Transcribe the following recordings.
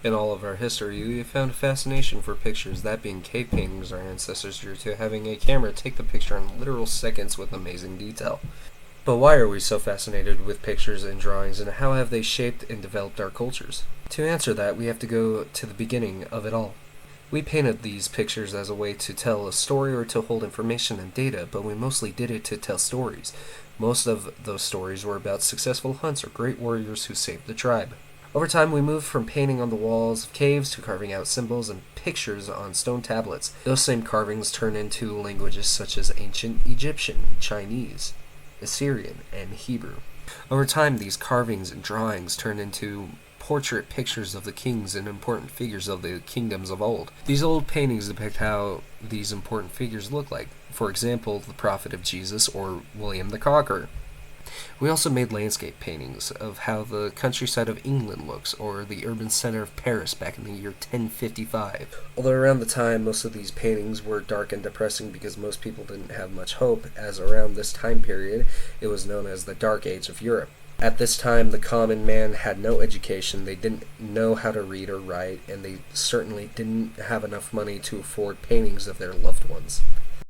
In all of our history, we have found a fascination for pictures, that being cave paintings our ancestors drew to having a camera take the picture in literal seconds with amazing detail. But why are we so fascinated with pictures and drawings, and how have they shaped and developed our cultures? To answer that, we have to go to the beginning of it all. We painted these pictures as a way to tell a story or to hold information and data, but we mostly did it to tell stories. Most of those stories were about successful hunts or great warriors who saved the tribe. Over time, we moved from painting on the walls of caves to carving out symbols and pictures on stone tablets. Those same carvings turned into languages such as Ancient Egyptian, Chinese, Assyrian, and Hebrew. Over time, these carvings and drawings turned into portrait pictures of the kings and important figures of the kingdoms of old. These old paintings depict how these important figures look like. For example, the prophet of Jesus or William the Conqueror. We also made landscape paintings of how the countryside of England looks, or the urban center of Paris back in the year 1055. Although around the time, most of these paintings were dark and depressing because most people didn't have much hope, as around this time period, it was known as the Dark Age of Europe. At this time, the common man had no education, they didn't know how to read or write, and they certainly didn't have enough money to afford paintings of their loved ones.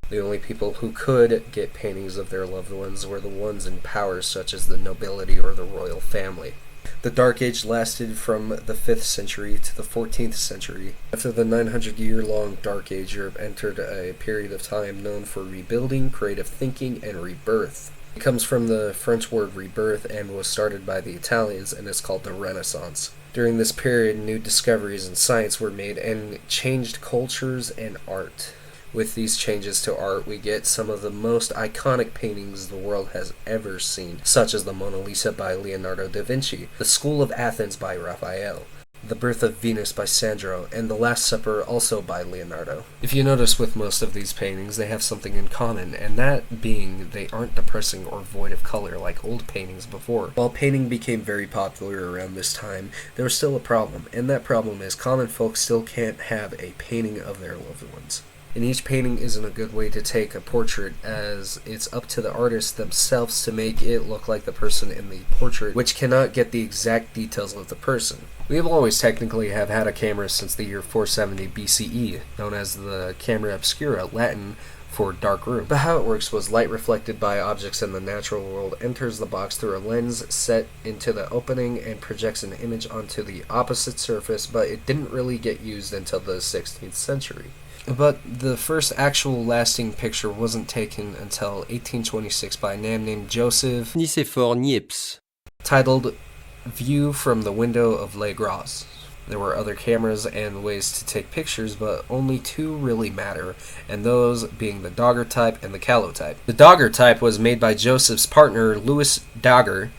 The only people who could get paintings of their loved ones were the ones in power, such as the nobility or the royal family. The Dark Age lasted from the 5th century to the 14th century. After the 900-year-long Dark Age, Europe entered a period of time known for rebuilding, creative thinking, and rebirth. It comes from the French word rebirth and was started by the Italians, and is called the Renaissance. During this period, new discoveries in science were made and changed cultures and art. With these changes to art, we get some of the most iconic paintings the world has ever seen, such as the Mona Lisa by Leonardo da Vinci, the School of Athens by Raphael, the Birth of Venus by Sandro, and the Last Supper also by Leonardo. If you notice with most of these paintings, they have something in common, and that being they aren't depressing or void of color like old paintings before. While painting became very popular around this time, there was still a problem, and that problem is common folk still can't have a painting of their loved ones. And each painting isn't a good way to take a portrait, as it's up to the artists themselves to make it look like the person in the portrait, which cannot get the exact details of the person. We have always technically have had a camera since the year 470 BCE, known as the camera obscura, Latin for dark room. But how it works was light reflected by objects in the natural world enters the box through a lens set into the opening and projects an image onto the opposite surface, but it didn't really get used until the 16th century. But the first actual lasting picture wasn't taken until 1826 by a man named Joseph Nicéphore Niepce, titled View from the Window of Le Gros. There were other cameras and ways to take pictures, but only two really matter, and those being the daguerreotype and the calotype. The daguerreotype was made by Joseph's partner Louis Daguerre,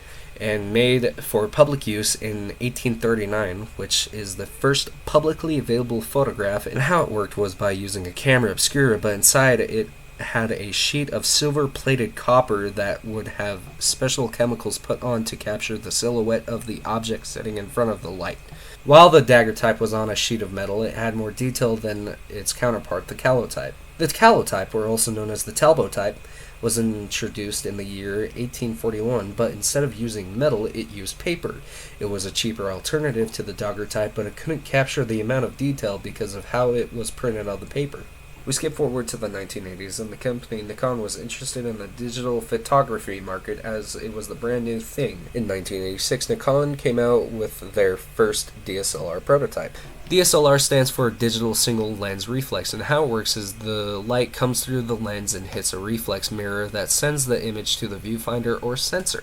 and made for public use in 1839, which is the first publicly available photograph. And how it worked was by using a camera obscura, but inside it had a sheet of silver-plated copper that would have special chemicals put on to capture the silhouette of the object sitting in front of the light. While the daguerreotype was on a sheet of metal, it had more detail than its counterpart, the calotype. The calotype, or also known as the talbotype, was introduced in the year 1841, but instead of using metal, it used paper. It was a cheaper alternative to the daguerreotype, but it couldn't capture the amount of detail because of how it was printed on the paper. We skip forward to the 1980s, and the company Nikon was interested in the digital photography market as it was the brand new thing. In 1986, Nikon came out with their first DSLR prototype. DSLR stands for Digital Single Lens Reflex, and how it works is the light comes through the lens and hits a reflex mirror that sends the image to the viewfinder or sensor.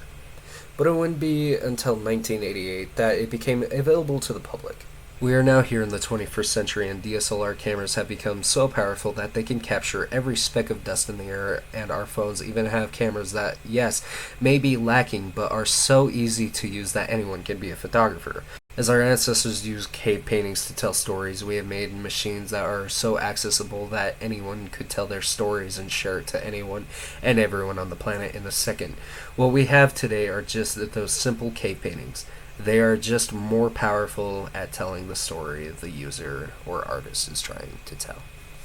But it wouldn't be until 1988 that it became available to the public. We are now here in the 21st century, and DSLR cameras have become so powerful that they can capture every speck of dust in the air, and our phones even have cameras that, yes, may be lacking, but are so easy to use that anyone can be a photographer. As our ancestors used cave paintings to tell stories, we have made machines that are so accessible that anyone could tell their stories and share it to anyone and everyone on the planet in a second. What we have today are just those simple cave paintings. They are just more powerful at telling the story the user or artist is trying to tell.